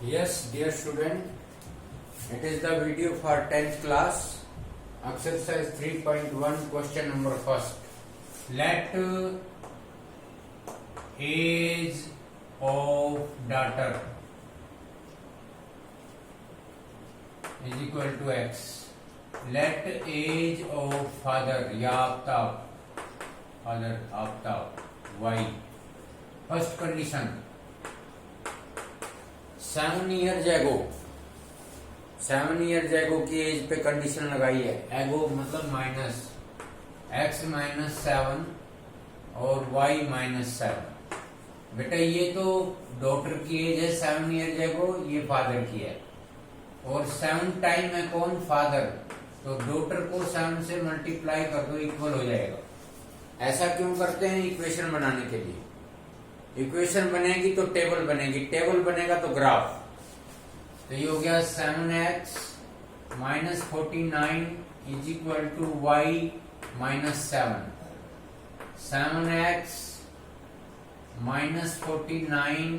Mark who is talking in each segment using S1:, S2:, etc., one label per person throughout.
S1: Yes, dear student, it is the video for 10th class, exercise 3.1, question number first. Let age of daughter is equal to x. Let age of father y. First condition, 7 years ago की as पे condition लगाई है. एगो मतलब minus x minus 7 और y minus 7. बेटा ये तो डॉटर की एज है 7 years ago, ये फादर की है. और 7 टाइम है कौन? फादर. तो डॉटर को 7 से मल्टीप्लाई कर दो, इक्वल हो जाएगा. ऐसा क्यों करते हैं? इक्वेशन बनाने के लिए. इक्वेशन बनेगी तो टेबल बनेगी, टेबल बनेगा तो ग्राफ. तो ये हो गया 7x minus 49 is equal to y minus 7. 7x minus 49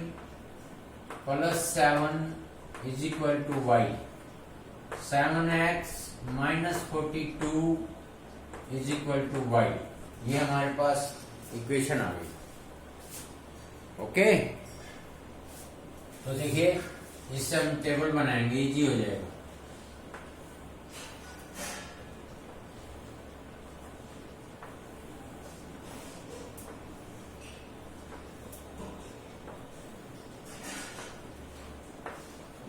S1: plus 7 is equal to y. 7x minus 42 is equal to y. ये हमारे पास इक्वेशन आ गई. ओके, तो देखिए इससे हम टेबल बनाएंगे, इजी हो जाएगा.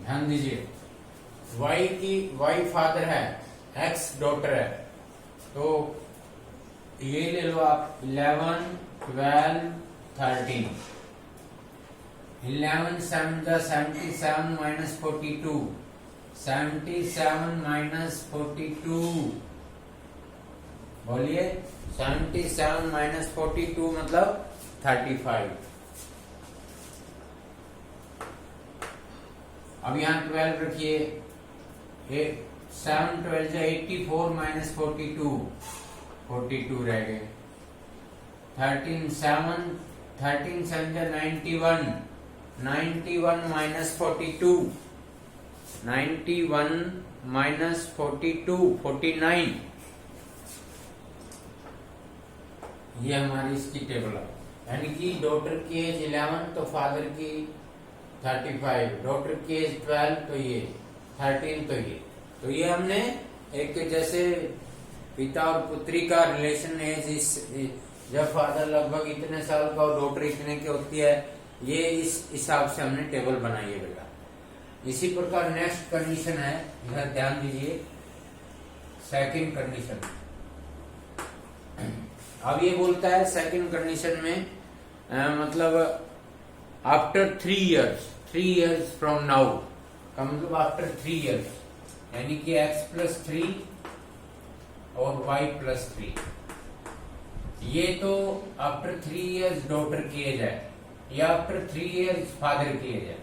S1: ध्यान दीजिए, y फादर है, x डॉटर है. तो ये ले लो आप 11, 12, 13. 11 7 जा 77 माइनस 42. 77 माइनस 42 बोलिए. 77 माइनस 42 मतलब 35. अब यहाँ 12 रखिए. 7 12 जा 84 माइनस 42 रह गए. 13 7 जा 91 माइनस 42. 91 माइनस 42 49. ये हमारी इसकी टेबल है. यानी कि डॉटर की एज 11 तो फादर की 35, डॉटर की एज 12 तो ये 13 तो ये हमने एक जैसे पिता और पुत्री का रिलेशन एज जब फादर लगभग इतने साल का और डॉटर इतने की होती है, ये इस हिसाब से हमने टेबल बनाई है बेटा. इसी प्रकार नेक्स्ट कंडीशन है, इधर ध्यान दीजिए. Second condition. अब ये बोलता है सेकंड कंडीशन में मतलब आफ्टर 3 years फ्रॉम नाउ का मतलब आफ्टर 3 years, यानी कि x प्लस 3 और y प्लस 3. ये तो आफ्टर 3 years डॉटर की एज है, या आफ्टर 3 years फादर की एज है,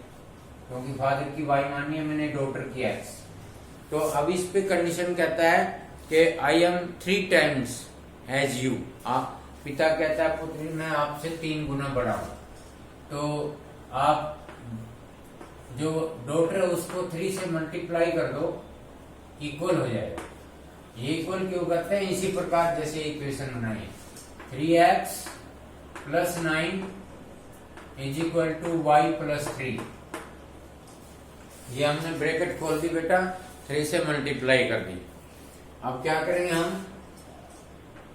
S1: क्योंकि फादर की y मानी है मैंने, डॉटर की x. तो अब इस पे कंडीशन कहता है कि I am 3 times age you. पिता कहता है पुत्री मैं आपसे 3 गुना बड़ा हूं. तो आप जो डॉटर है उसको 3 से मल्टीप्लाई कर दो, इक्वल हो जाएगा. ये इक्वल क्यों करते हैं? इसी प्रकार जैसे इक्वेशन बनाई 3x plus 9 is equal to y plus 3. ये हमने ब्रैकेट खोल दी बेटा, 3 से मल्टीप्लाई कर दी. अब क्या करेंगे हम?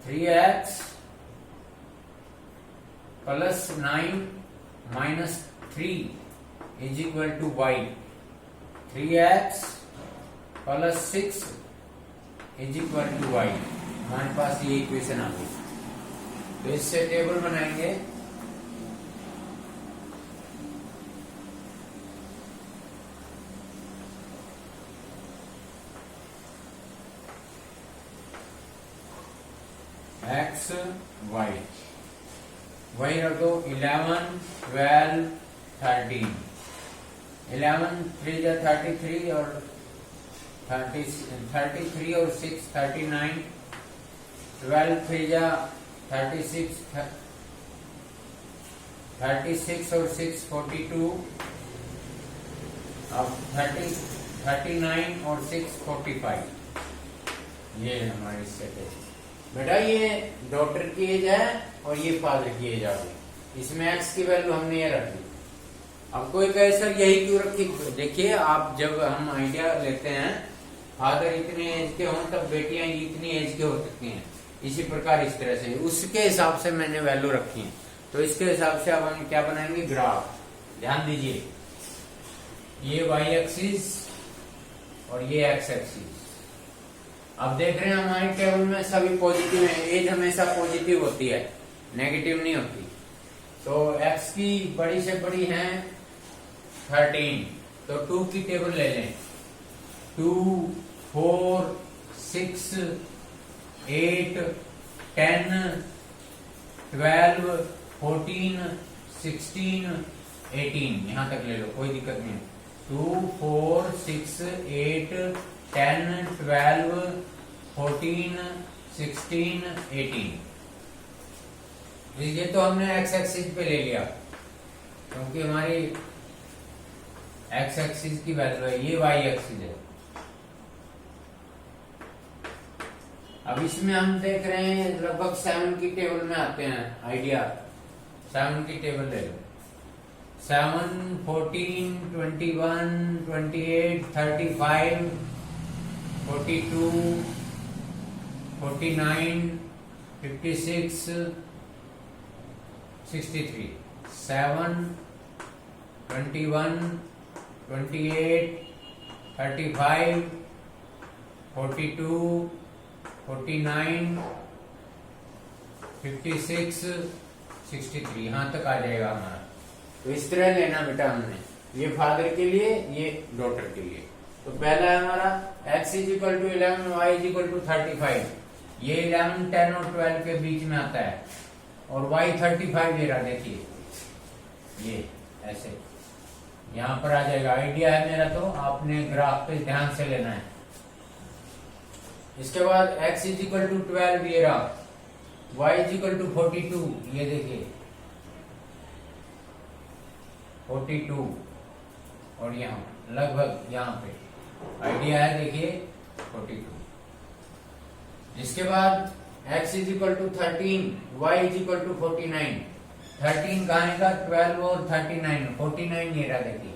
S1: 3x plus 9 minus 3 is equal to y. 3x plus 6 is equal to y. हमारे पास ये इक्वेशन आ गई. तो इससे टेबल बनाएंगे. x y वही रख दो. 11 12 13. 11 3 जा 33 और 33 और 6 39. 12 3 जा 36 36 और 6 42. अब 39 और 6 45, ये हमारी सेट है बेटा। ये डॉटर की एज है और ये फादर की एज आ गई। इसमें एक्स की वैल्यू हमने ये रख दी। अब कोई कहे सर यही क्यों रखी? देखिए, आप जब हम आइडिया लेते हैं फादर इतने एज के हों तब बेटियां इतनी एज के हो सकती हैं, इसी प्रकार इस तरह से उसके हिसाब से मैंने वैल्यू रखी है। तो इसके हिसाब से अब हम क्या बनाएंगे? ग्राफ। ध्यान दीजिए, ये वाई एक्सिस और ये एक्स एक्सिस। अब देख रहे हैं हमारे टेबल में सभी पॉजिटिव है, एज हमेशा पॉजिटिव होती है, नेगेटिव नहीं होती। तो एक्स की बड़ी से बड़ी है 13, तो 2 की टेबल ले लें। 2, 4, 6, 8, 10, 12, 14, 16, 18, यहां तक ले लो, कोई दिक्कत नहीं है। 2, 4, 6, 8, 10, 12, 14, 16, 18। ये तो हमने एक्स एक्सिस पे ले लिया क्योंकि हमारी एक्स एक्सिस की वैल्यू है, ये वाई एक्सिस है। अब इसमें हम देख रहे हैं लगभग 7 की टेबल में आते हैं। आइडिया 7 की टेबल ले लो। 7, 14, 21, 28, 35, 42, 49, 56, 63। 7, 21, 28, 35, 42, 49, 56, 63, यहां तक आ जाएगा हमारा। तो इस तरह लेना बेटा हमने, ये फादर के लिए, ये डॉटर के लिए। तो पहला है हमारा x is equal to 11, y is equal to 35। ये 11, 10 और 12 के बीच में आता है और y 35 ये रहा, देखिए ये ऐसे यहां पर आ जाएगा। आइडिया है मेरा, तो आपने ग्राफ पे ध्यान से लेना है। इसके बाद x इज इक्वल टू 12 ये रहा, y इज इक्वल टू 42, ये देखिए 42, और यहाँ लगभग यहाँ पे आइडिया है, देखिए 42। इसके बाद x is equal to 13, y is equal to 49। 13 कहाँ का? 12 और 39, 49 ये रहा, देखिए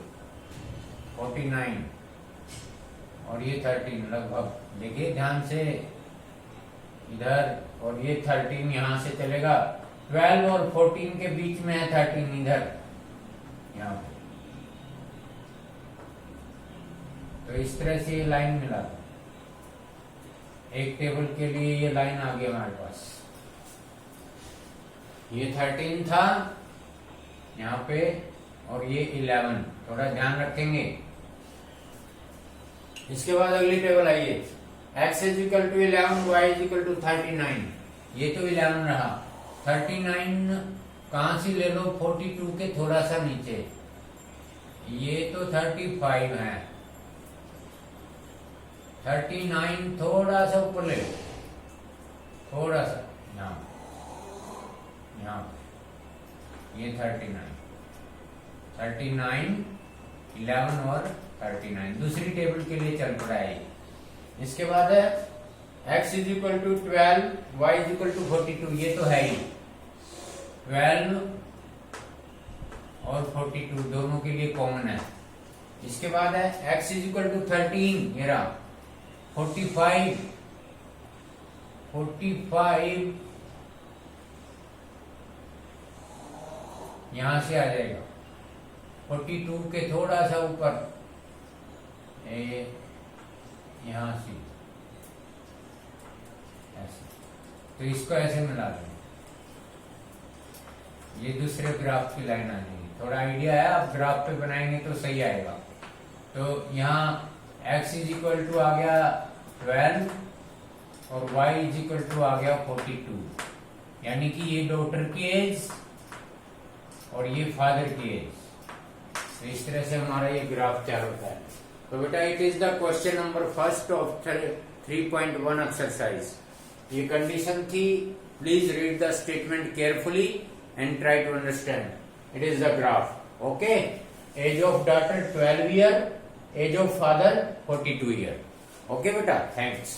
S1: 49 और ये 13 लगभग, देखिए ध्यान से इधर, और ये 13 यहां से चलेगा। 12 और 14 के बीच में है 13 इधर, यहाँ पे। तो इस तरह से ये लाइन मिला, एक टेबल के लिए ये लाइन आ गई हमारे पास। ये 13 था यहाँ पे और ये 11, थोड़ा ध्यान रखेंगे। इसके बाद अगली टेबल आइए, x is equal to 11, y is equal to 39। ये तो 11 रहा, 39 कहां से ले लो? 42 के थोड़ा सा नीचे, ये तो 35 है। 39 थोड़ा सा ऊपर ले लो, थोड़ा सा यहाँ ये 39, 11 और 39 दूसरी टेबल के लिए चल पड़ा है। इसके बाद है x is equal to 12, y is equal to 42, ये तो है ही 12 और 42 दोनों के लिए कॉमन है। इसके बाद है x इज इक्वल टू 13, ये रहा 45 यहां से आ जाएगा 42 के थोड़ा सा ऊपर, यहां से ऐसे। तो इसको ऐसे मिला दें, ये दूसरे ग्राफ की लाइन आ जाएगी। थोड़ा आइडिया है, आप ग्राफ पे बनाएंगे तो सही आएगा। तो यहाँ x इज इक्वल टू आ गया 12 और y इज इक्वल टू आ गया 42, यानी कि ये डॉटर की एज और ये फादर की एज। तो इस तरह से हमारा ये ग्राफ तैयार होता है। तो बेटा it is the question number first of 3.1 exercise. ये कंडीशन थी, please read the statement carefully and try to understand. It is the graph. Okay, age of daughter 12 year age of father 42 year. Okay बेटा, thanks.